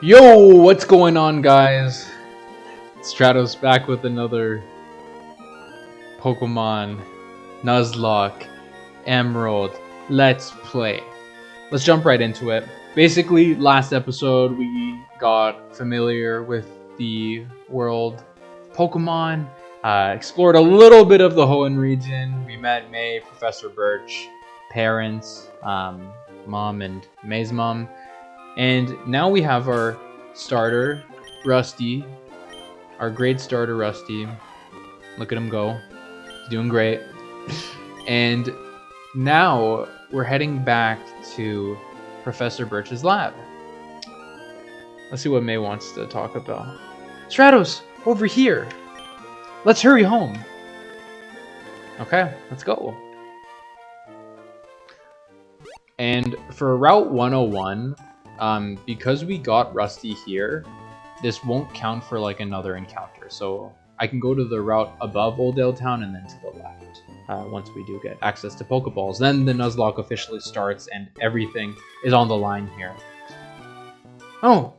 Yo, what's going on, guys? Stratos back with another Pokemon Nuzlocke Emerald Let's Play. Let's jump right into it. Basically, last episode we got familiar with the world of Pokemon, explored a little bit of the Hoenn region. We met May, Professor Birch, parents, mom and May's mom. And now we have our starter, Rusty. Our great starter, Rusty. Look at him go. He's doing great. And now we're heading back to Professor Birch's lab. Let's see what May wants to talk about. Stratos, over here. Let's hurry home. Okay, let's go. And for Route 101, because we got Rusty here, this won't count for like another encounter. So I can go to the route above Oldale Town and then to the left once we do get access to Pokeballs. Then the Nuzlocke officially starts and everything is on the line here. Oh,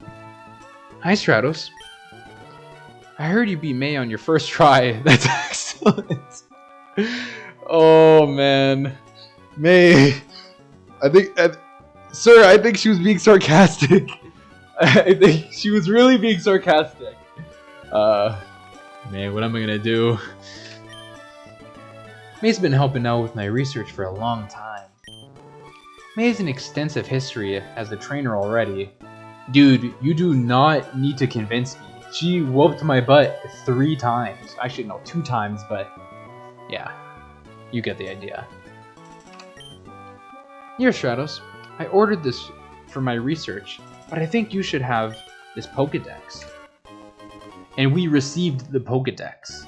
hi Stratos. I heard you beat May on your first try. That's excellent. Oh man, May. Sir, I think she was being sarcastic. I think she was really being sarcastic. Man, what am I gonna do? May's been helping out with my research for a long time. May has an extensive history as a trainer already. Dude, you do not need to convince me. She whooped my butt 3 times. Actually, no, 2 times, but yeah, you get the idea. Here, Stratos. I ordered this for my research, but I think you should have this Pokédex. And we received the Pokédex.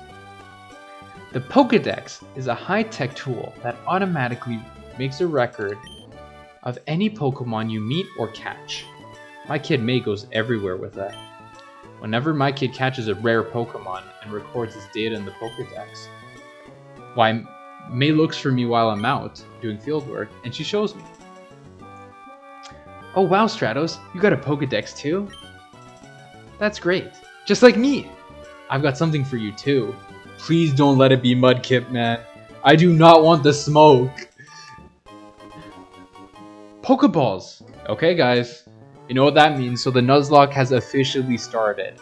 The Pokédex is a high-tech tool that automatically makes a record of any Pokemon you meet or catch. My kid May goes everywhere with that. Whenever my kid catches a rare Pokemon and records its data in the Pokédex, why, May looks for me while I'm out doing fieldwork, and she shows me. Oh wow, Stratos, you got a Pokédex too? That's great. Just like me. I've got something for you too. Please don't let it be Mudkip, man. I do not want the smoke. Pokeballs. Okay, guys. You know what that means. So the Nuzlocke has officially started.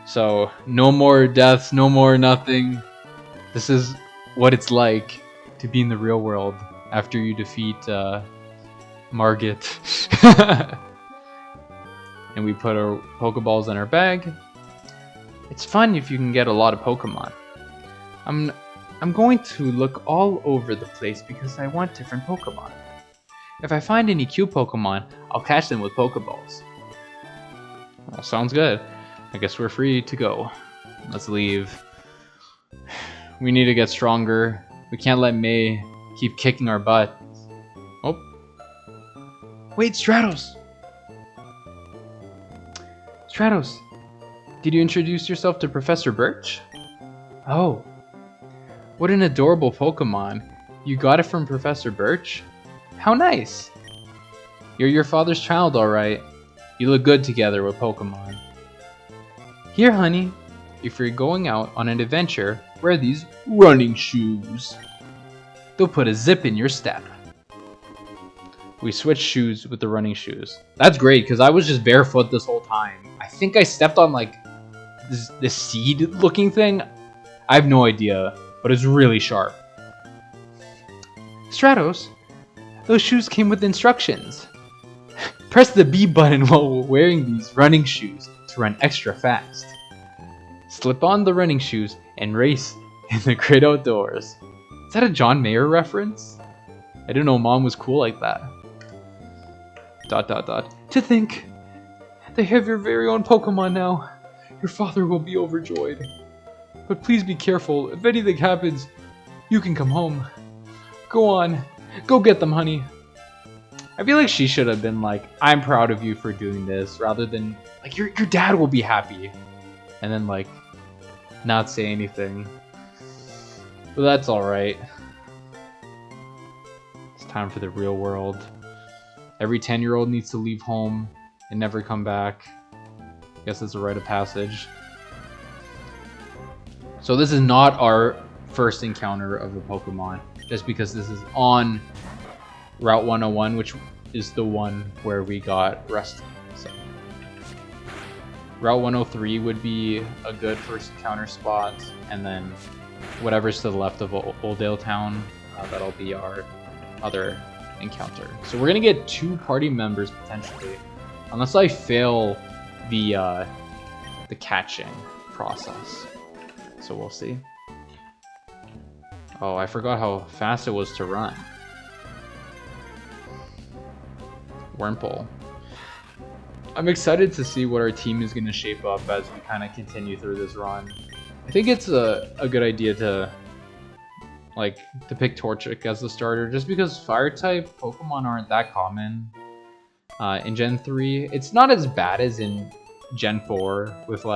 So no more deaths, no more nothing. This is what it's like to be in the real world after you defeat Margit. And we put our Pokeballs in our bag. It's fun if you can get a lot of Pokemon. I'm going to look all over the place because I want different Pokemon. If I find any cute Pokemon, I'll catch them with Pokeballs. Well, sounds good. I guess we're free to go. Let's leave. We need to get stronger. We can't let May keep kicking our butt. Oh. Wait, Stratos! Stratos, did you introduce yourself to Professor Birch? Oh, what an adorable Pokemon. You got it from Professor Birch? How nice! You're your father's child, alright. You look good together with Pokemon. Here, honey, if you're going out on an adventure, wear these running shoes. They'll put a zip in your step. We switched shoes with the running shoes. That's great, because I was just barefoot this whole time. I think I stepped on, like, this seed-looking thing. I have no idea, but it's really sharp. Stratos, those shoes came with instructions. Press the B button while wearing these running shoes to run extra fast. Slip on the running shoes and race in the great outdoors. Is that a John Mayer reference? I didn't know Mom was cool like that. ... To think, they have your very own Pokemon now. Your father will be overjoyed. But please be careful. If anything happens, you can come home. Go on. Go get them, honey. I feel like she should have been like, I'm proud of you for doing this, rather than, like, your dad will be happy. And then, like, not say anything. But that's alright. It's time for the real world. Every 10-year-old needs to leave home and never come back. Guess it's a rite of passage. So this is not our first encounter of a Pokemon, just because this is on Route 101, which is the one where we got Rusty. So Route 103 would be a good first encounter spot, and then whatever's to the left of Oldale Town, that'll be our other encounter. So we're gonna get 2 party members potentially, unless I fail the catching process. So we'll see. Oh, I forgot how fast it was to run. Wurmple. I'm excited to see what our team is going to shape up as we kind of continue through this run. I think it's a good idea to pick Torchic as the starter, just because Fire-type Pokemon aren't that common in Gen 3. It's not as bad as in Gen 4 with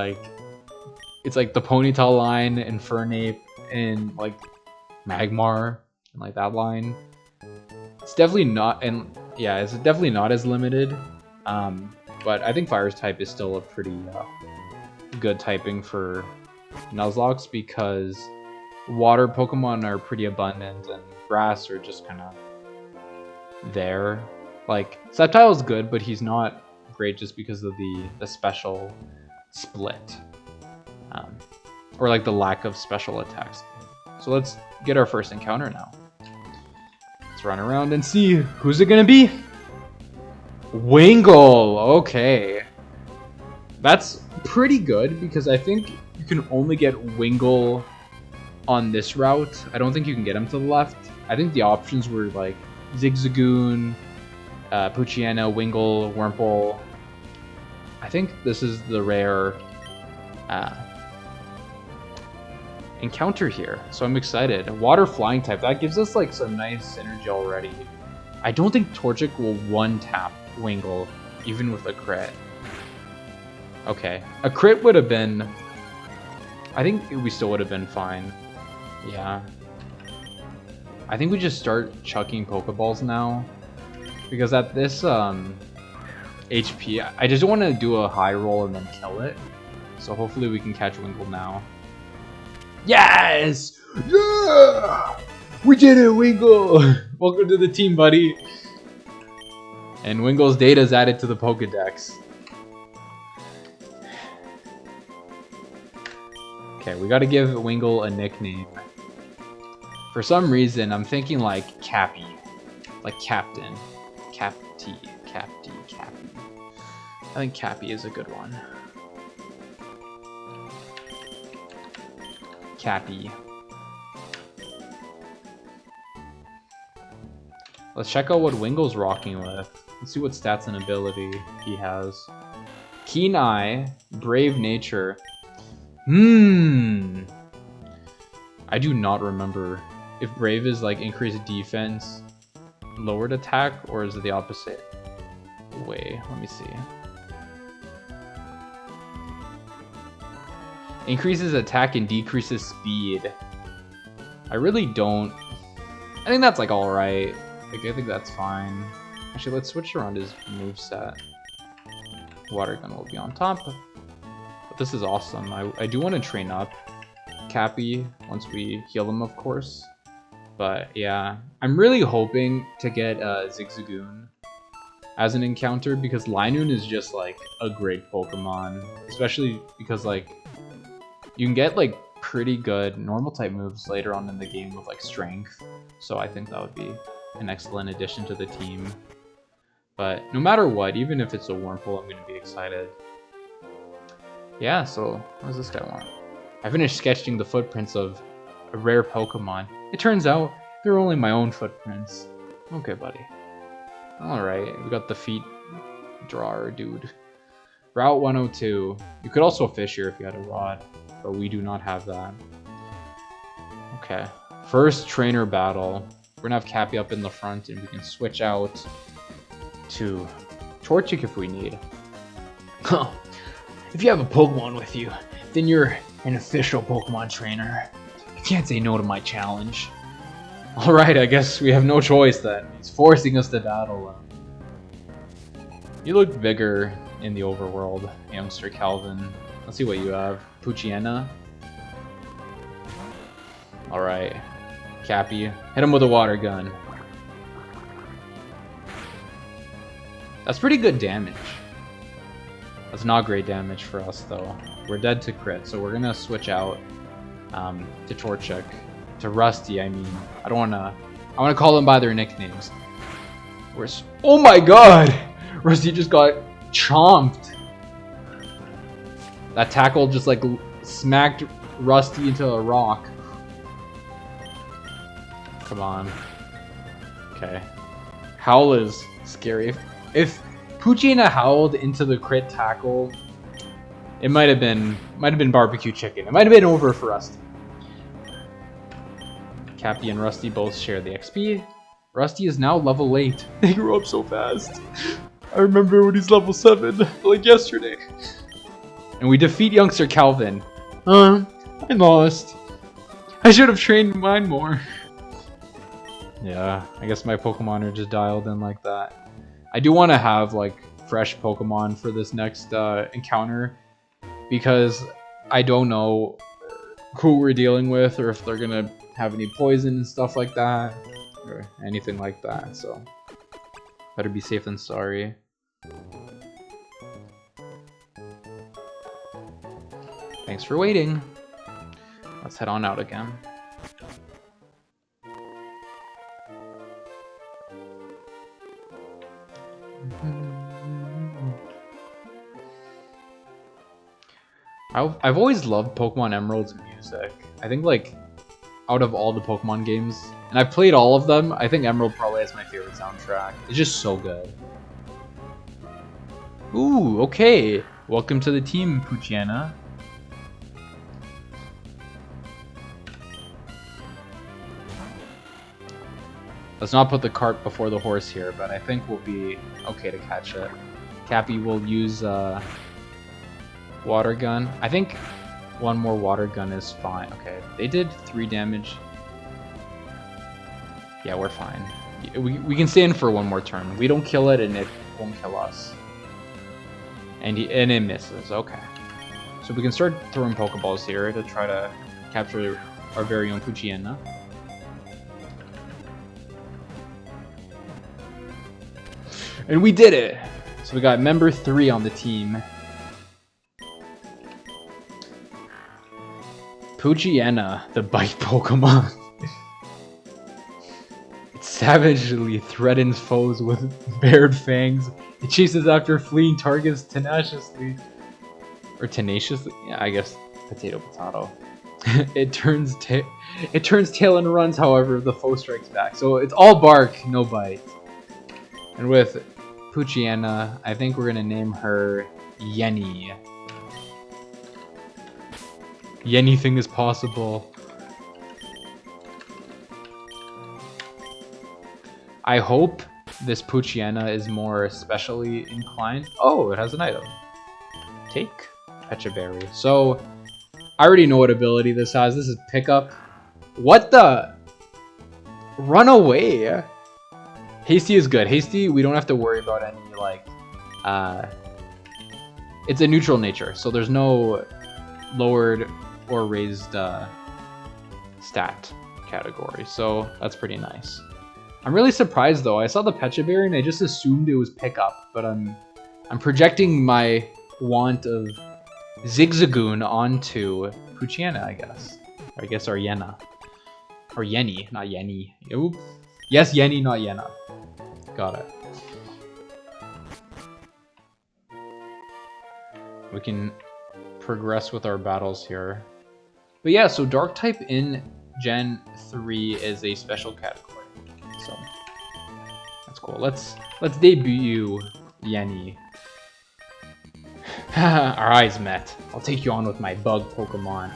it's like the Ponyta line and Fernape and Magmar and that line. It's definitely not, and yeah, it's definitely not as limited. But I think Fire's type is still a pretty good typing for Nuzlocke, because water Pokemon are pretty abundant and grass are just kind of there. Sceptile is good, but he's not great just because of the special split. Or the lack of special attacks. So let's get our first encounter now. Let's run around and see who's it gonna be. Wingull. Okay, that's pretty good, because I think you can only get Wingull on this route. I don't think you can get him to the left. I think the options were Zigzagoon, Poochyena, Wingull, Wurmple. I think this is the rare encounter here, so I'm excited. Water flying type, that gives us some nice synergy already. I don't think Torchic will one-tap Wingull, even with a crit. Okay, a crit would have been... I think we still would have been fine. Yeah. I think we just start chucking Pokeballs now, because at this HP, I just want to do a high roll and then kill it. So hopefully we can catch Wingull now. Yes! Yeah! We did it, Wingull! Welcome to the team, buddy. And Wingull's data is added to the Pokedex. Okay, we gotta give Wingull a nickname. For some reason, I'm thinking Cappy. Captain. Cappy. I think Cappy is a good one. Cappy. Let's check out what Wingull's rocking with. Let's see what stats and ability he has. Keen Eye, Brave Nature. I do not remember if Brave is increased defense, lowered attack, or is it the opposite way? Let me see. Increases attack and decreases speed. I really don't... I think that's alright. I think that's fine. Actually, let's switch around his moveset. Water Gun will be on top. But this is awesome. I do want to train up Cappy once we heal him, of course. But yeah, I'm really hoping to get Zigzagoon as an encounter, because Linoon is just a great Pokemon. Especially because you can get pretty good normal type moves later on in the game with strength. So I think that would be an excellent addition to the team. But no matter what, even if it's a Wurmple, I'm going to be excited. Yeah, so what does this guy want? I finished sketching the footprints of a rare Pokemon. It turns out they're only my own footprints. Okay, buddy. Alright, we got the feet drawer, dude. Route 102. You could also fish here if you had a rod, but we do not have that. Okay. First trainer battle. We're gonna have Cappy up in the front, and we can switch out to Torchic if we need. Huh. If you have a Pokemon with you, then you're an official Pokemon trainer. You can't say no to my challenge. Alright, I guess we have no choice then. He's forcing us to battle him. You look bigger in the overworld, youngster Calvin. Let's see what you have. Poochyena. Alright. Cappy. Hit him with a water gun. That's pretty good damage. That's not great damage for us, though. We're dead to crit, so we're gonna switch out to Torchic. To Rusty, I mean. I wanna call them by their nicknames. Oh my god! Rusty just got chomped. That tackle just like smacked Rusty into a rock. Come on. Okay. Howl is scary. If Poochyena howled into the crit tackle, it might have been barbecue chicken. It might have been over for Rusty. Cappy and Rusty both share the XP. Rusty is now level 8. They grew up so fast. I remember when he's level 7, like yesterday. And we defeat youngster Calvin. I lost. I should have trained mine more. Yeah, I guess my Pokemon are just dialed in like that. I do want to have like fresh Pokemon for this next encounter, because I don't know who we're dealing with, or if they're gonna have any poison and stuff like that, or anything like that, so better be safe than sorry. Thanks for waiting. Let's head on out again. I've always loved Pokemon Emerald's music. I think like out of all the Pokemon games, and I've played all of them, I think Emerald probably is my favorite soundtrack. It's just so good. Ooh, okay. Welcome to the team, Poochyena. Let's not put the cart before the horse here, but I think we'll be okay to catch it. Cappy will use water gun. I think one more water gun is fine. Okay, they did 3 damage. Yeah, we're fine. We can stay in for one more turn. We don't kill it and it won't kill us. And it misses. Okay. So we can start throwing Pokeballs here to try to capture our very own Poochyena. And we did it! So we got member 3 on the team. Poochyena, the bite Pokemon. It savagely threatens foes with bared fangs. It chases after fleeing targets tenaciously. Or tenaciously? Yeah, I guess potato. It turns tail and runs, however, if the foe strikes back. So it's all bark, no bite. And with Poochyena, I think we're gonna name her Yenny. Anything is possible. I hope this Poochyena is more specially inclined. Oh, it has an item. Take Pecha Berry. So I already know what ability this has. This is pickup. What the? Run away. Hasty is good. Hasty, we don't have to worry about any like it's a neutral nature, so there's no lowered or raised stat category, so that's pretty nice. I'm really surprised though. I saw the Pecha Berry and I just assumed it was pickup, but I'm projecting my want of Zigzagoon onto Poochyena, I guess. Or I guess our Yenna. Or Yenny, not Yenny. Oop. Yes, Yenny, not Yenna. Got it. We can progress with our battles here. But yeah, so Dark type in Gen 3 is a special category. So that's cool. Let's debut Yenny. Our eyes met. I'll take you on with my bug Pokemon.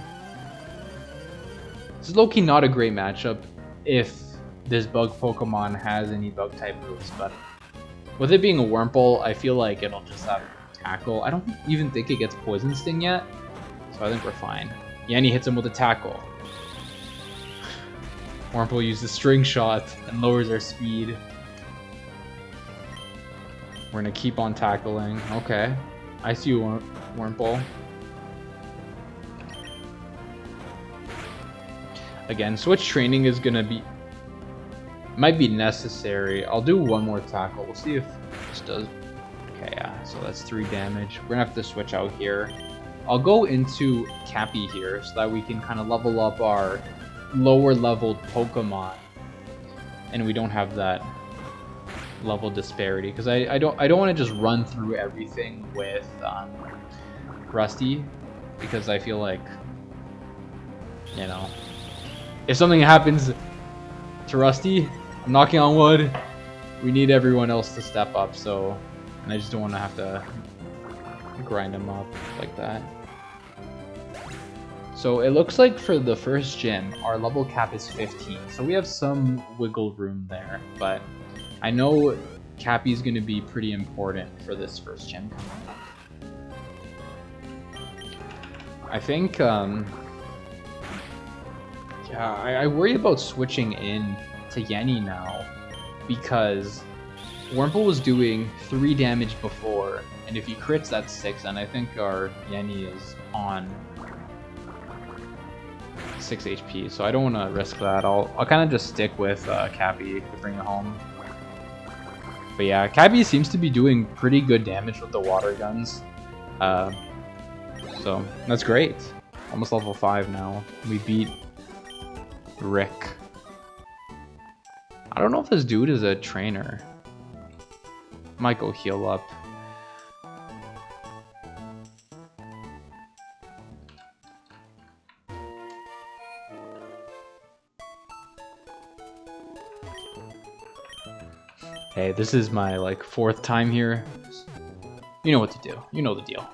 This is low-key not a great matchup if this bug Pokemon has any bug type moves, but with it being a Wurmple, I feel like it'll just have Tackle. I don't even think it gets Poison Sting yet, so I think we're fine. Yenny hits him with a Tackle. Wurmple uses String Shot and lowers our speed. We're gonna keep on tackling. Okay. I see you, Wurmple. Again, switch training is gonna be... might be necessary. I'll do one more tackle. We'll see if this does... Okay, yeah. So that's 3 damage. We're gonna have to switch out here. I'll go into Cappy here so that we can kind of level up our lower leveled Pokemon. And we don't have that level disparity, because I don't want to just run through everything with Rusty, because I feel like, you know, if something happens to Rusty, I'm knocking on wood, we need everyone else to step up. So, and I just don't want to have to grind him up like that. So it looks like for the first gym, our level cap is 15, so we have some wiggle room there, but I know Cappy's going to be pretty important for this first gym coming up. I think, yeah, I worry about switching in to Yenny now, because Wurmple was doing 3 damage before, and if he crits, that's 6, and I think our Yenny is on 6 HP, so I don't want to risk that. I'll kind of just stick with Cappy to bring it home. But yeah, Cappy seems to be doing pretty good damage with the water guns. So that's great. Almost level 5 now. We beat Rick. I don't know if this dude is a trainer. Might go heal up. Hey, this is my, like, 4th time here. You know what to do. You know the deal.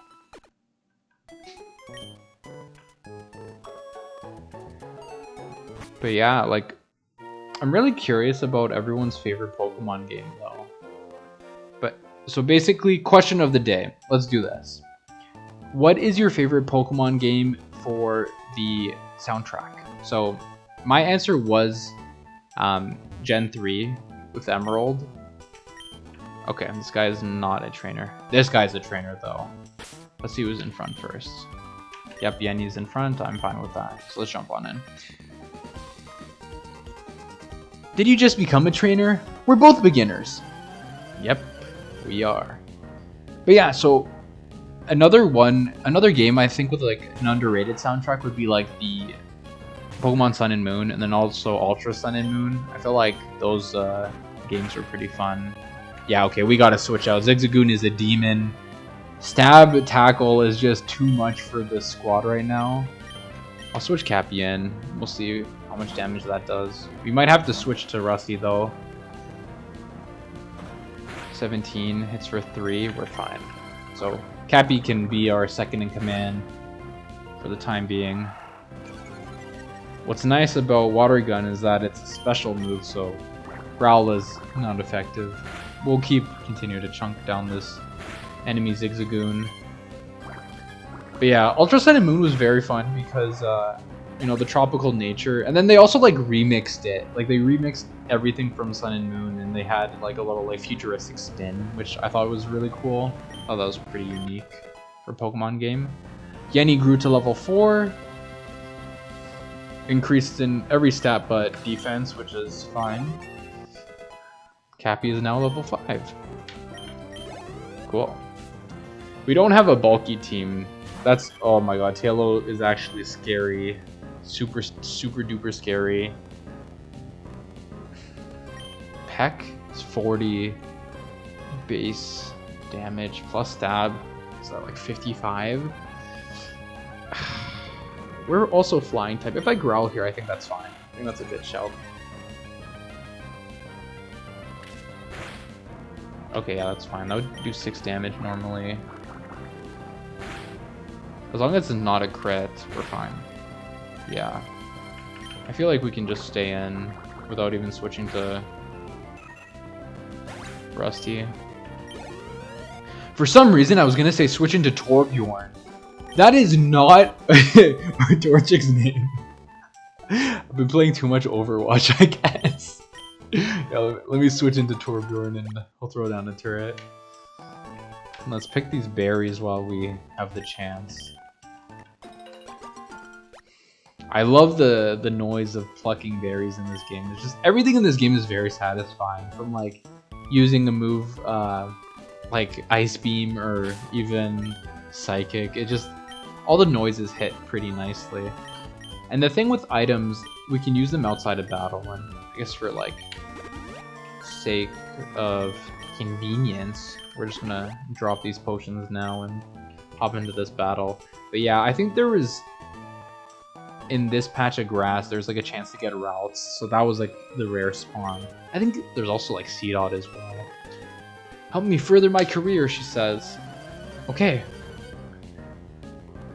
But yeah, like, I'm really curious about everyone's favorite Pokemon game, though. But, so basically, question of the day. Let's do this. What is your favorite Pokemon game for the soundtrack? So, my answer was Gen 3 with Emerald. Okay, this guy is not a trainer. This guy's a trainer, though. Let's see who's in front first. Yep, Yenny's in front. I'm fine with that. So let's jump on in. Did you just become a trainer? We're both beginners. Yep, we are. But yeah, so another game I think with like an underrated soundtrack would be like the Pokemon Sun and Moon, and then also Ultra Sun and Moon. I feel like those games were pretty fun. Yeah, okay, we gotta switch out. Zigzagoon is a demon. Stab Tackle is just too much for this squad right now. I'll switch Cappy in. We'll see how much damage that does. We might have to switch to Rusty though. 17 hits for 3. We're fine. So Cappy can be our second in command for the time being. What's nice about Water Gun is that it's a special move, so Growl is not effective. We'll continue to chunk down this enemy Zigzagoon. But yeah, Ultra Sun and Moon was very fun because, you know, the tropical nature. And then they also, like, remixed it. Like, they remixed everything from Sun and Moon, and they had, like, a little, like, futuristic spin, which I thought was really cool. I thought that was pretty unique for a Pokemon game. Yenny grew to level 4. Increased in every stat but defense, which is fine. Cappy is now level 5. Cool. We don't have a bulky team. That's, oh my god, Tailo is actually scary. Super duper scary. Peck is 40 base damage plus stab. Is that like 55? We're also flying type. If I growl here, I think that's fine. I think that's a good shout. Okay, yeah, that's fine. That would do 6 damage normally. As long as it's not a crit, we're fine. Yeah. I feel like we can just stay in without even switching to Rusty. For some reason, I was gonna say switch into Torbjorn. That is not Torchic's name. I've been playing too much Overwatch, I guess. Yeah, let me switch into Torbjorn and I'll throw down a turret. Let's pick these berries while we have the chance. I love the noise of plucking berries in this game. It's just everything in this game is very satisfying. From like using a move like Ice Beam or even Psychic. It just all the noises hit pretty nicely. And the thing with items, we can use them outside of battle, and I guess for like sake of convenience, we're just gonna drop these potions now and hop into this battle. But yeah, I think there was in this patch of grass, there's like a chance to get routes, so that was like the rare spawn. I think there's also like Seedot as well. Help me further my career, she says. Okay.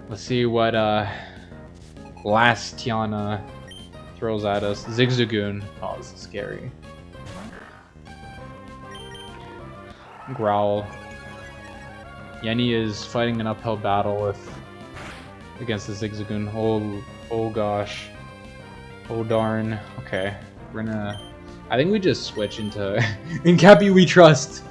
Let's see what last Tiana throws at us. Zigzagoon. Oh, this is scary. Growl. Yenny is fighting an uphill battle against the Zigzagoon. Oh gosh. Oh darn. Okay. We're gonna... I think we just switch into... In Cappy we trust!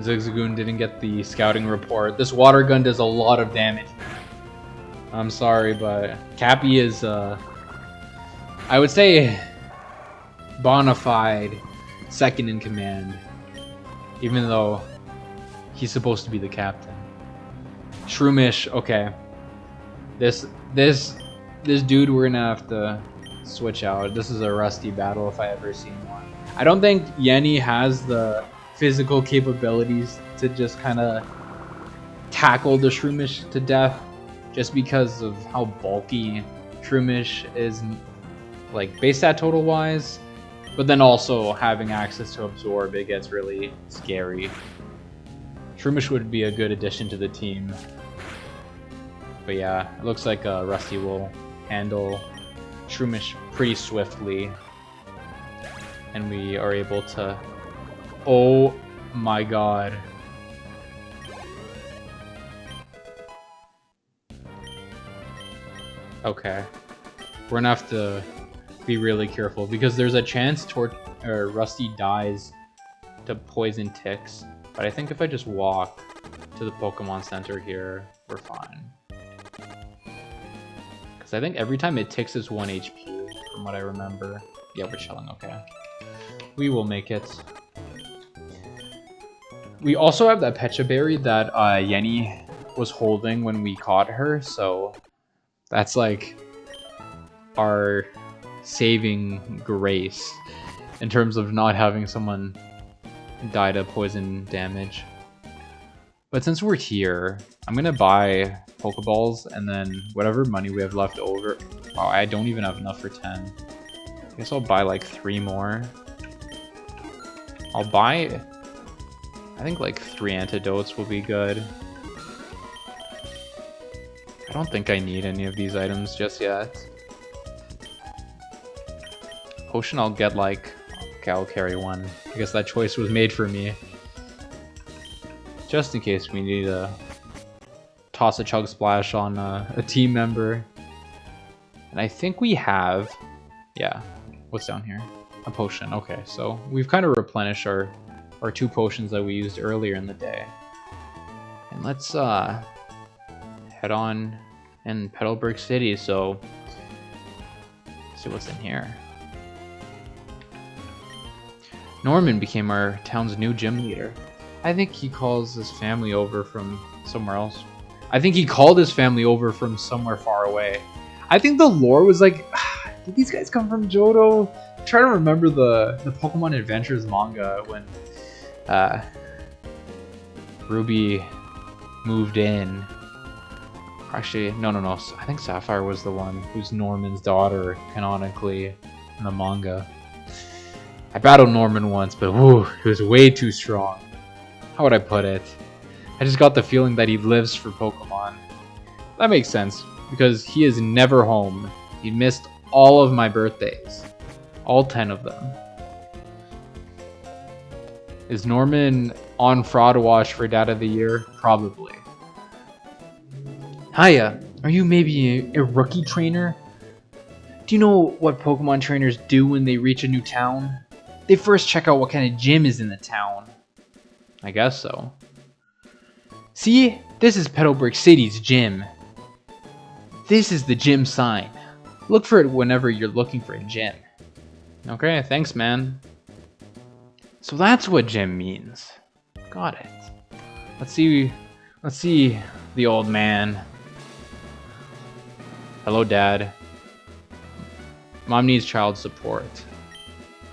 Zigzagoon didn't get the scouting report. This water gun does a lot of damage. I'm sorry, but Cappy is, I would say, bona fide second in command. Even though he's supposed to be the captain. Shroomish, okay. This dude we're gonna have to switch out. This is a rusty battle if I ever seen one. I don't think Yenny has the physical capabilities to just kind of tackle the Shroomish to death, just because of how bulky Shroomish is, like base stat total wise, but then also having access to absorb, it gets really scary. Shroomish would be a good addition to the team, but yeah, it looks like Rusty will handle Shroomish pretty swiftly, and we are able to... Oh my god. Okay. We're gonna have to be really careful because there's a chance Rusty dies to poison ticks. But I think if I just walk to the Pokemon Center here, we're fine. Because I think every time it ticks is 1 HP, from what I remember. Yeah, we're chilling, okay. We will make it. We also have that Pecha Berry that Yenny was holding when we caught her, so that's like our saving grace in terms of not having someone die to poison damage. But since we're here, I'm gonna buy Pokeballs and then whatever money we have left over. Oh, I don't even have enough for 10. I guess I'll buy like 3 more. I'll buy... I think like 3 antidotes will be good. I don't think I need any of these items just yet. Potion I'll get like... Okay, I'll carry 1. I guess that choice was made for me. Just in case we need to toss a Chug Splash on a team member. And I think we have... Yeah. What's down here? A potion. Okay, so we've kind of replenished our 2 potions that we used earlier in the day. And let's head on in Petalburg City, so let's see what's in here. Norman became our town's new gym leader. I think he calls his family over from somewhere else. I think he called his family over from somewhere far away. I think the lore was like, did these guys come from Johto? I'm trying to remember the Pokemon Adventures manga when Ruby moved in. Actually, no. I think Sapphire was the one who's Norman's daughter, canonically, in the manga. I battled Norman once, but whew, he was way too strong. How would I put it? I just got the feeling that he lives for Pokemon. That makes sense, because he is never home. He missed all of my birthdays. All 10 of them. Is Norman on Fraud Watch for Dad of the Year? Probably. Hiya, are you maybe a rookie trainer? Do you know what Pokemon trainers do when they reach a new town? They first check out what kind of gym is in the town. I guess so. See, this is Petalburg City's gym. This is the gym sign. Look for it whenever you're looking for a gym. Okay, thanks, man. So that's what gym means. Got it. Let's see the old man. Hello, Dad. Mom needs child support.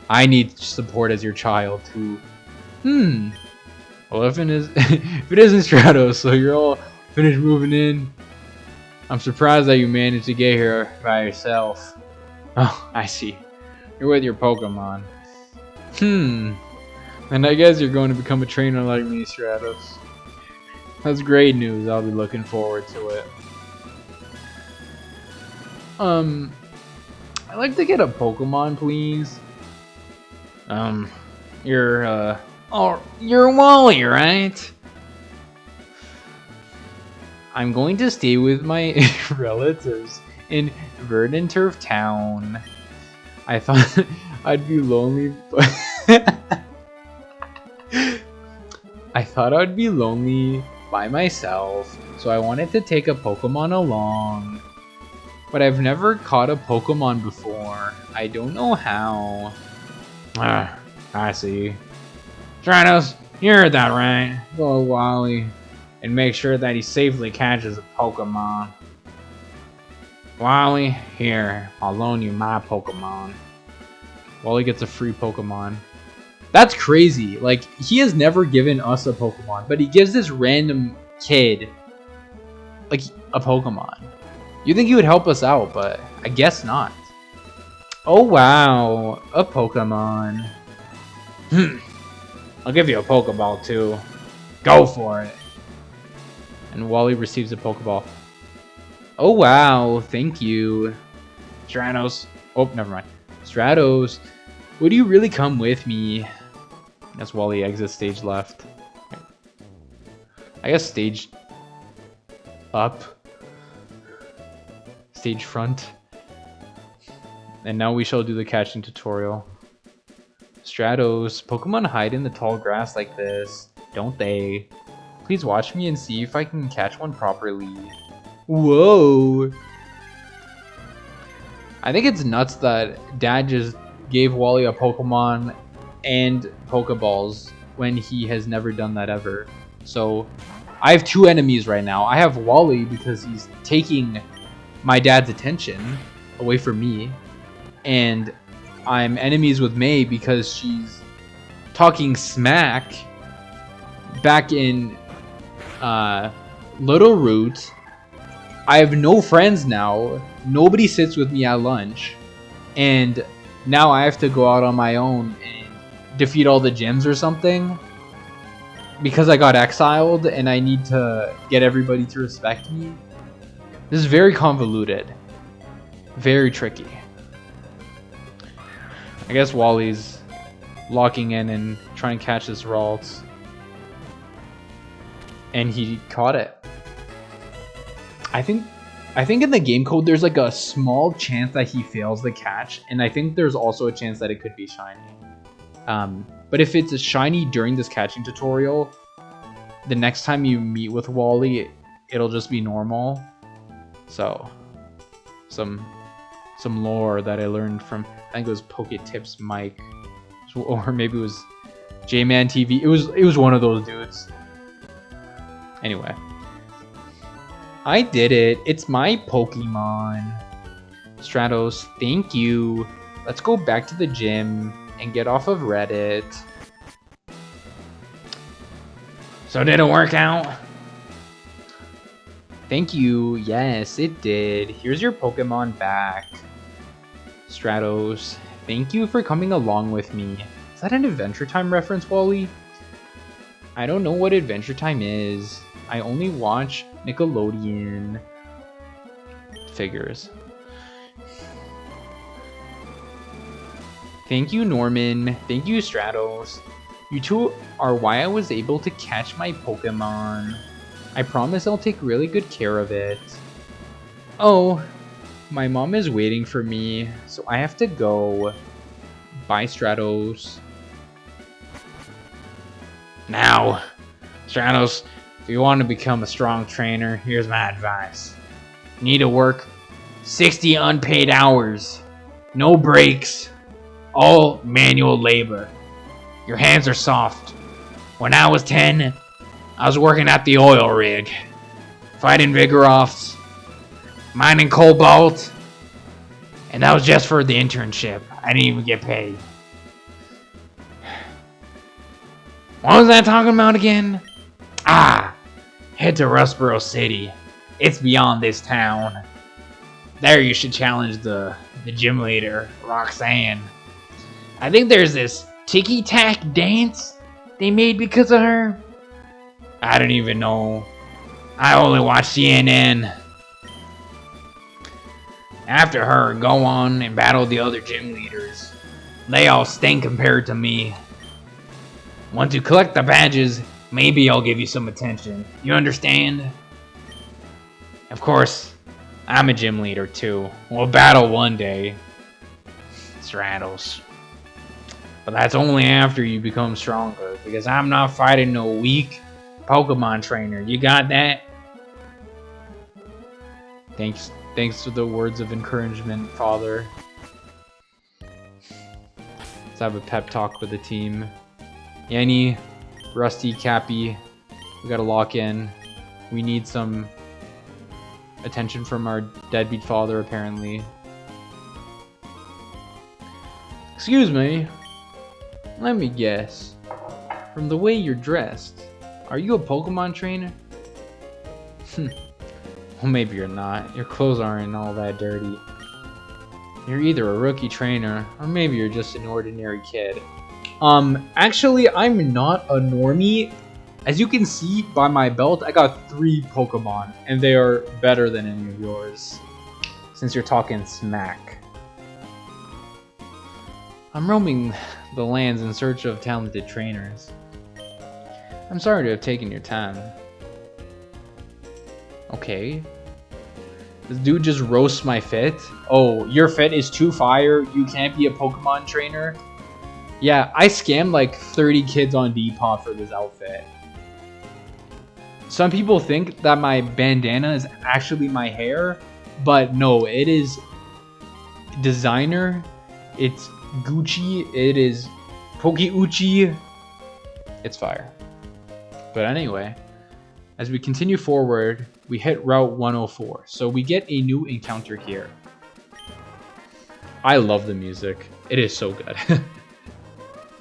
I need support as your child too. Well, if it isn't Stratos, so you're all finished moving in. I'm surprised that you managed to get here by yourself. Oh, I see. You're with your Pokemon. And I guess you're going to become a trainer like me, Stratos. That's great news. I'll be looking forward to it. I'd like to get a Pokemon, please. You're Wally, right? I'm going to stay with my relatives in Verdanturf Town. I thought I'd be lonely, but I thought I'd be lonely by myself, so I wanted to take a Pokemon along. But I've never caught a Pokemon before. I don't know how. I see. Stratos, you heard that right. Go to Wally and make sure that he safely catches a Pokemon. Wally, here, I'll loan you my Pokemon. Wally gets a free Pokemon. That's crazy. Like, he has never given us a Pokemon, but he gives this random kid, like, a Pokemon. You think he would help us out, but I guess not. Oh, wow. A Pokemon. I'll give you a Pokeball, too. Go for it. And Wally receives a Pokeball. Oh, wow. Thank you. Stratos. Oh, never mind. Stratos, would you really come with me? As Wally exits stage left. I guess stage up. Stage front. And now we shall do the catching tutorial. Stratos, Pokemon hide in the tall grass like this, don't they? Please watch me and see if I can catch one properly. Whoa! I think it's nuts that Dad just gave Wally a Pokemon and Pokeballs when he has never done that ever. So, I have two enemies right now. I have Wally because he's taking my dad's attention away from me, and I'm enemies with May because she's talking smack back in Little Root. I have no friends now. Nobody sits with me at lunch, and now I have to go out on my own and defeat all the gyms or something because I got exiled and I need to get everybody to respect me. This is very convoluted. Very tricky. I guess Wally's locking in and trying to catch this Ralts. And he caught it. I think in the game code there's like a small chance that he fails the catch, and I think there's also a chance that it could be shiny. But if it's a shiny during this catching tutorial, the next time you meet with Wally, it'll just be normal. So, some lore that I learned from, I think it was Poketips Mike, or maybe it was J-Man TV. It was one of those dudes. Anyway, I did it. It's my Pokemon. Stratos, thank you. Let's go back to the gym and get off of Reddit. So did it work out? Thank you. Yes, it did. Here's your Pokemon back. Stratos, thank you for coming along with me. Is that an Adventure Time reference, Wally? I don't know what Adventure Time is. I only watch Nickelodeon figures. Thank you, Norman. Thank you, Stratos. You two are why I was able to catch my Pokemon. I promise I'll take really good care of it. Oh, my mom is waiting for me, so I have to go buy Stratos. Now, Stratos, if you want to become a strong trainer, here's my advice. You need to work 60 unpaid hours, no breaks, all manual labor. Your hands are soft. When I was 10, I was working at the oil rig, fighting Vigoroths, mining cobalt, and that was just for the internship. I didn't even get paid. What was I talking about again? Ah, head to Rustboro City. It's beyond this town. There you should challenge the gym leader, Roxanne. I think there's this ticky-tack dance they made because of her. I don't even know. I only watch CNN. After her, go on and battle the other gym leaders. They all stink compared to me. Once you collect the badges, maybe I'll give you some attention. You understand? Of course, I'm a gym leader too. We'll battle one day. Stratos. But that's only after you become stronger, because I'm not fighting no weak Pokemon trainer. You got that? Thanks for the words of encouragement, Father. Let's have a pep talk with the team. Yanni, Rusty, Cappy, we gotta lock in. We need some attention from our deadbeat father, apparently. Excuse me. Let me guess. From the way you're dressed, are you a Pokemon trainer? Well, maybe you're not. Your clothes aren't all that dirty. You're either a rookie trainer, or maybe you're just an ordinary kid. Actually, I'm not a normie. As you can see by my belt, I got 3 Pokemon, and they are better than any of yours. Since you're talking smack. I'm roaming the lands in search of talented trainers. I'm sorry to have taken your time. Okay. This dude just roasts my fit. Oh, your fit is too fire. You can't be a Pokemon trainer. Yeah, I scammed like 30 kids on Depop for this outfit. Some people think that my bandana is actually my hair, but no, it is designer. It's Gucci. It is Pokeuchi. It's fire. But anyway, as we continue forward, we hit Route 104. So we get a new encounter here. I love the music. It is so good.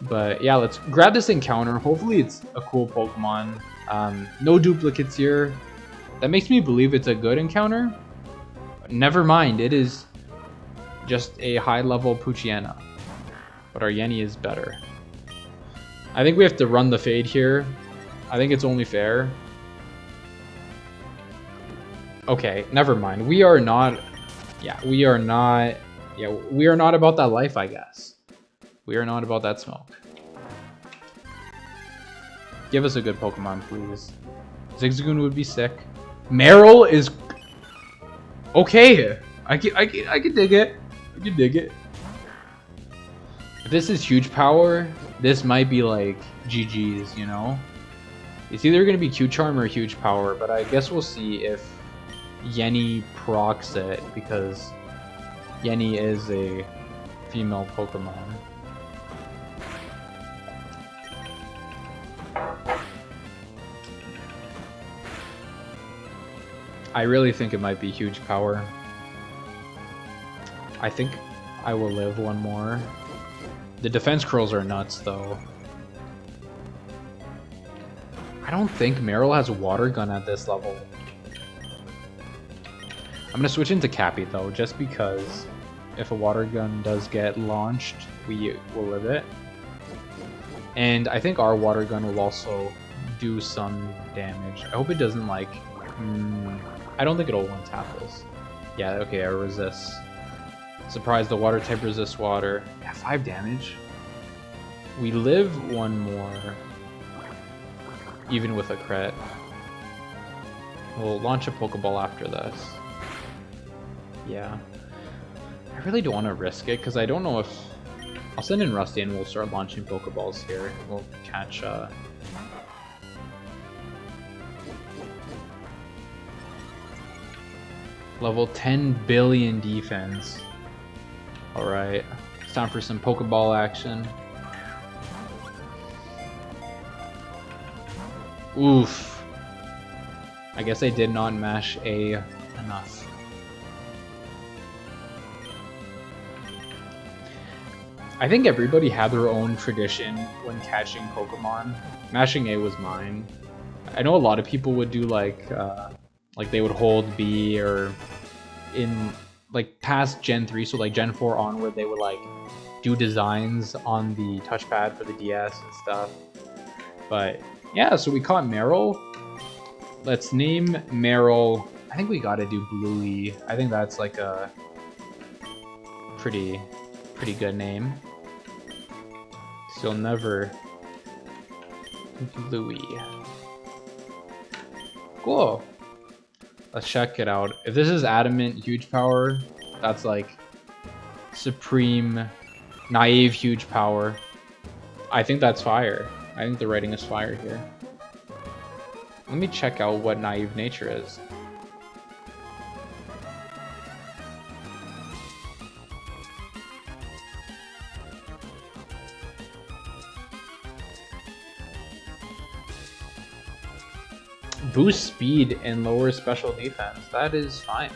But yeah, let's grab this encounter. Hopefully it's a cool Pokemon. No duplicates here. That makes me believe it's a good encounter. Never mind, it is just a high-level Poochyena. But our Yenny is better. I think we have to run the fade here. I think it's only fair. Okay, never mind. We are not... Yeah, we are not... Yeah, we are not about that life, I guess. We are not about that smoke. Give us a good Pokemon, please. Zigzagoon would be sick. Meryl is... Okay! I can dig it. I can dig it. If this is huge power, this might be like GG's, you know? It's either going to be Q-Charm or huge power, but I guess we'll see if Yenny procs it, because Yenny is a female Pokemon. I really think it might be huge power. I think I will live one more. The defense curls are nuts, though. I don't think Meryl has a water gun at this level. I'm gonna switch into Cappy, though, just because if a water gun does get launched, we will live it. And I think our water gun will also do some damage. I hope it doesn't, like... I don't think it'll one-tap this. Yeah, okay, I resist. Surprise, the water type resists water. Yeah, 5 damage. We live one more. Even with a crit. We'll launch a Pokeball after this. Yeah. I really don't want to risk it because I don't know if... I'll send in Rusty and we'll start launching Pokeballs here. We'll catch... level 10 billion defense. Alright, it's time for some Pokeball action. Oof. I guess I did not mash A enough. I think everybody had their own tradition when catching Pokemon. Mashing A was mine. I know a lot of people would do like they would hold B, or in like past Gen 3, so like Gen 4 onward, they would like do designs on the touchpad for the DS and stuff. But yeah, so we caught Meryl. Let's name Meryl. I think we gotta do Bluey. I think that's like a pretty good name. So you'll never Bluey. Cool. Let's check it out. If this is Adamant Huge Power, that's like Supreme Naive Huge Power. I think that's fire. I think the writing is fire here. Let me check out what Naive Nature is. Boost speed and lower special defense. That is fine.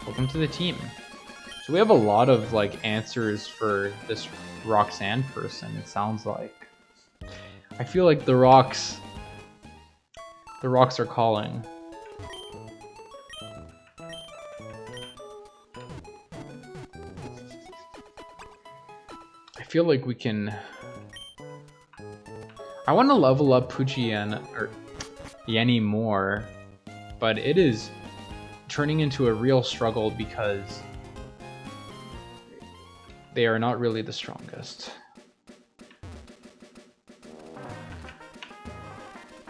Welcome to the team. So we have a lot of like answers for this Roxanne person, it sounds like. I feel like the rocks are calling. I feel like we can... I want to level up Poochien or Yenny more, but it is turning into a real struggle because they are not really the strongest.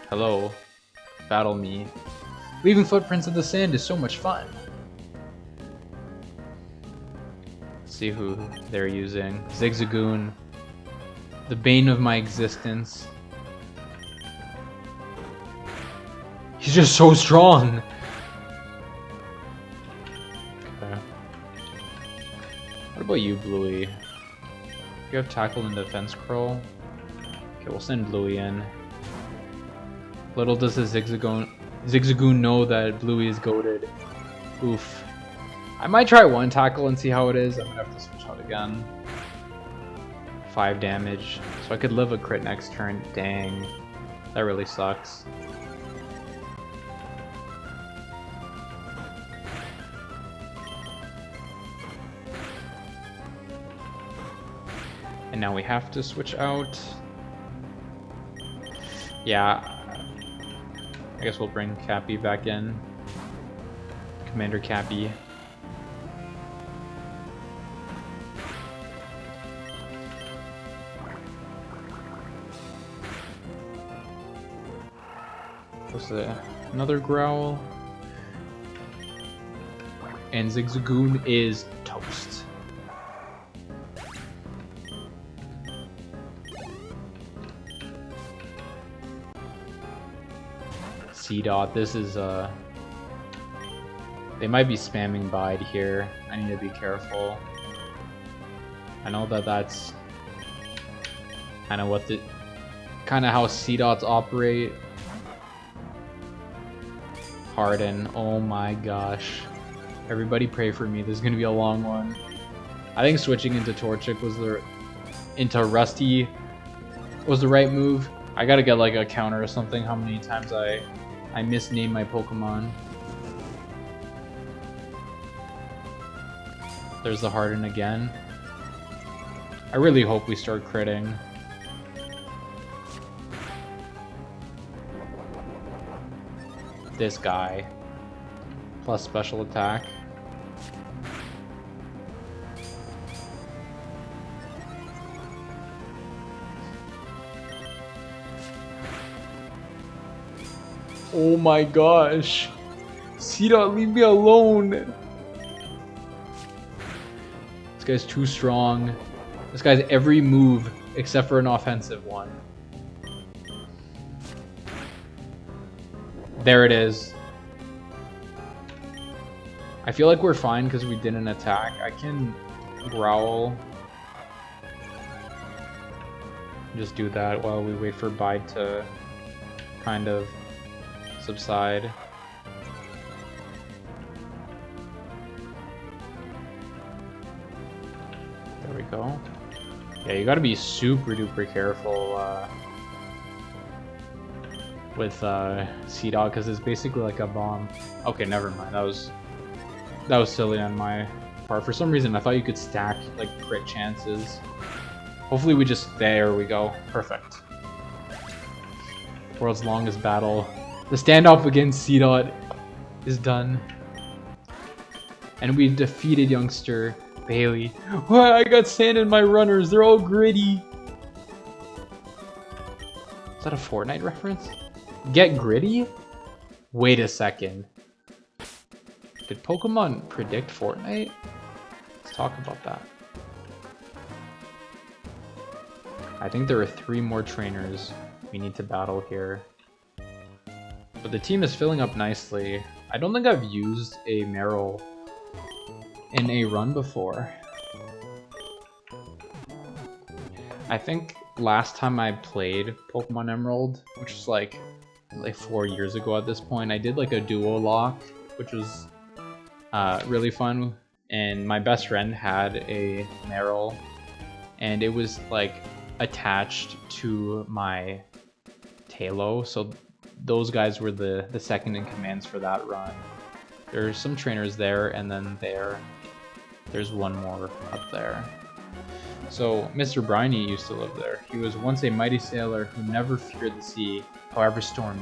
Hello, battle me. Leaving footprints in the sand is so much fun. Let's see who they're using. Zigzagoon, the bane of my existence. He's just so strong. Okay. What about you, Bluey? You have tackle and defense curl. Okay, we'll send Bluey in. Little does the Zigzagoon know that Bluey is goated. Oof. I might try one tackle and see how it is. I'm gonna have to switch out again. 5 damage. So I could live a crit next turn. Dang. That really sucks. And now we have to switch out. Yeah. I guess we'll bring Cappy back in. Commander Cappy. What's another growl? And Zigzagoon is toast. C-Dot, this is they might be spamming Bide here. I need to be careful. I know that that's kind of what how C-Dots operate. Harden, oh my gosh. Everybody pray for me, this is gonna be a long one. I think switching into Torchic into Rusty was the right move. I gotta get like a counter or something how many times I misname my Pokemon. There's the Harden again. I really hope we start critting. This guy. Plus special attack. Oh my gosh. C-Dot, leave me alone. This guy's too strong. This guy's every move except for an offensive one. There it is. I feel like we're fine because we didn't attack. I can growl. Just do that while we wait for Bide to kind of subside. There we go. Yeah, you gotta be super duper careful with Sea-Dog because it's basically like a bomb. Okay, never mind. That was silly on my part. For some reason, I thought you could stack like crit chances. Hopefully we just... There we go. Perfect. World's longest battle. The standoff against Sea-Dog is done. And we've defeated youngster Bailey. Oh, I got sand in my runners. They're all gritty. Is that a Fortnite reference? Get gritty? Wait a second. Did Pokemon predict Fortnite? Let's talk about that. I think there are 3 more trainers we need to battle here. But the team is filling up nicely. I don't think I've used a Meryl in a run before. I think last time I played Pokemon Emerald, which was like 4 years ago at this point, I did like a duo lock, which was really fun. And my best friend had a Meryl, and it was like attached to my Talo, so those guys were the second in commands for that run. There's some trainers there, and then there's one more up there. So Mr. Briny used to live there. He was once a mighty sailor who never feared the sea, however stormy.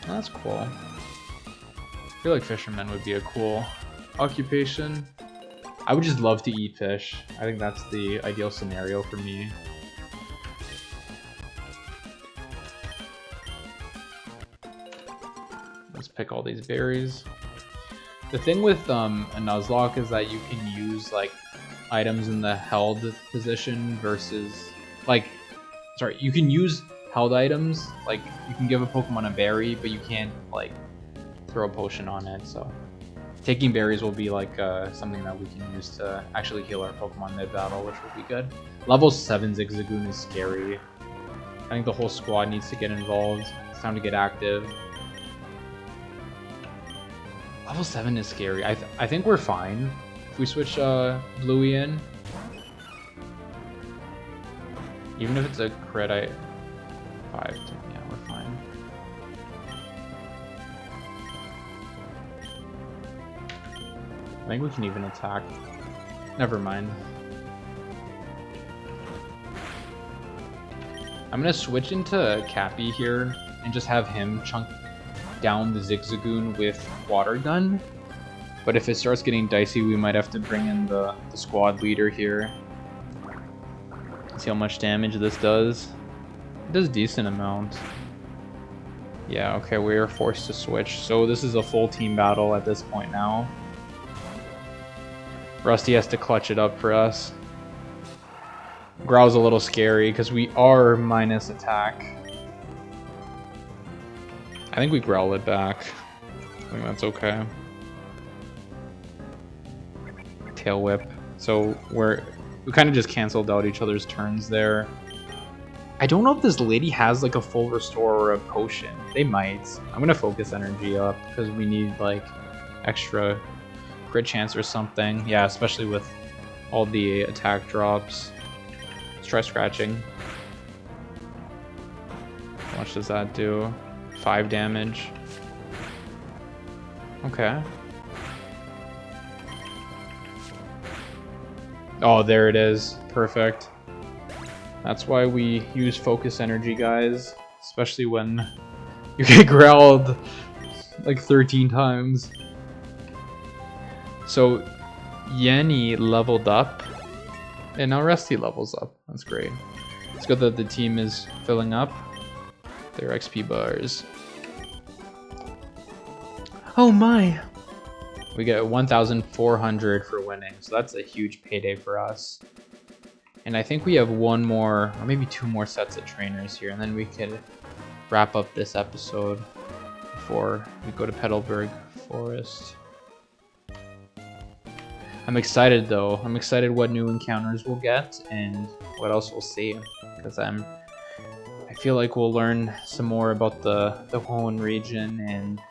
Oh, that's cool. I feel like fisherman would be a cool occupation. I would just love to eat fish. I think that's the ideal scenario for me. Let's pick all these berries. The thing with a Nuzlocke is that you can use like items in the held position versus you can use held items, like you can give a Pokemon a berry, but you can't like throw a potion on it. So taking berries will be like something that we can use to actually heal our Pokemon mid-battle, which will be good. Level 7 Zigzagoon is scary. I think the whole squad needs to get involved. It's time to get active. Level 7 is scary. I think we're fine if we switch Bluey in. Even if it's a crit, 5, yeah, we're fine. I think we can even attack. Never mind. I'm gonna switch into Cappy here and just have him chunk down the Zigzagoon with Water Gun. But if it starts getting dicey, we might have to bring in the squad leader here. See how much damage this does. It does a decent amount. Yeah, okay, we are forced to switch. So this is a full team battle at this point now. Rusty has to clutch it up for us. Growl's a little scary because we are minus attack. I think we growl it back. I think that's okay. Tail Whip. So we kind of just canceled out each other's turns there. I don't know if this lady has like a full restore or a potion. They might. I'm gonna focus energy up because we need like extra crit chance or something. Yeah, especially with all the attack drops. Let's try scratching. How much does that do? 5 damage. Okay. Oh, there it is. Perfect. That's why we use focus energy, guys. Especially when you get growled like 13 times. So, Yenny leveled up. And now Rusty levels up. That's great. It's good that the team is filling up their XP bars. Oh my! We get 1,400 for winning, so that's a huge payday for us. And I think we have one more, or maybe two more sets of trainers here, and then we could wrap up this episode before we go to Petalburg Forest. I'm excited though. I'm excited what new encounters we'll get and what else we'll see, because I feel like we'll learn some more about the Hoenn region and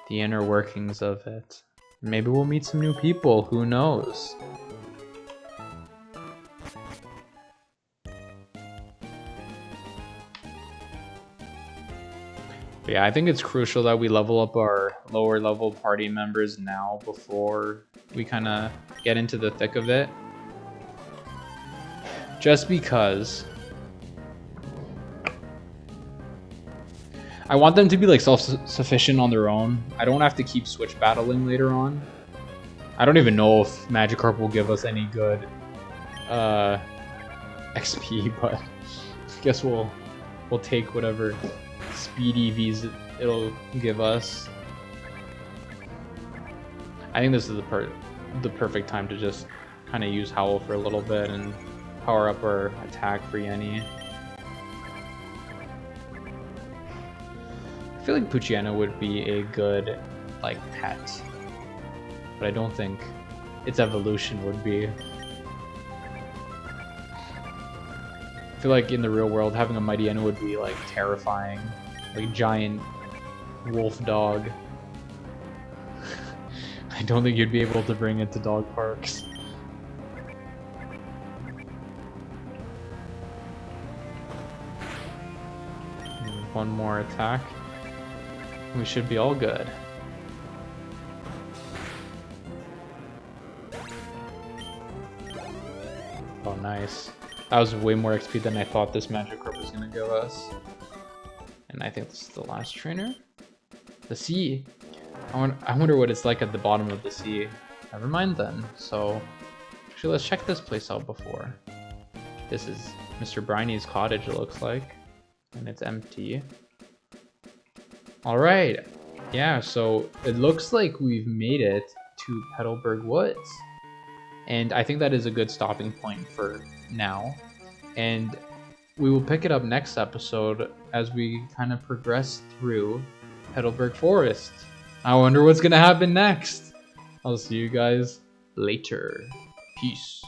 the inner workings of it. Maybe we'll meet some new people, who knows? But yeah, I think it's crucial that we level up our lower level party members now before we kind of get into the thick of it. Just because I want them to be like self-sufficient on their own. I don't have to keep switch battling later on. I don't even know if Magikarp will give us any good XP, but I guess we'll take whatever speed EVs it'll give us. I think this is the perfect time to just kind of use Howl for a little bit and power up our attack for Yenny. I feel like Poochyena would be a good like pet, but I don't think its evolution would be. I feel like in the real world having a Mightyena would be like terrifying, like giant wolf dog. I don't think you'd be able to bring it to dog parks. One more attack. We should be all good. Oh, nice. That was way more XP than I thought this Magikarp was going to give us. And I think this is the last trainer. The sea. I wonder what it's like at the bottom of the sea. Never mind then. So, actually, let's check this place out before. This is Mr. Briny's cottage, it looks like. And it's empty. Alright. Yeah, so it looks like we've made it to Petalburg Woods. And I think that is a good stopping point for now. And we will pick it up next episode as we kind of progress through Petalburg Forest. I wonder what's going to happen next. I'll see you guys later. Peace.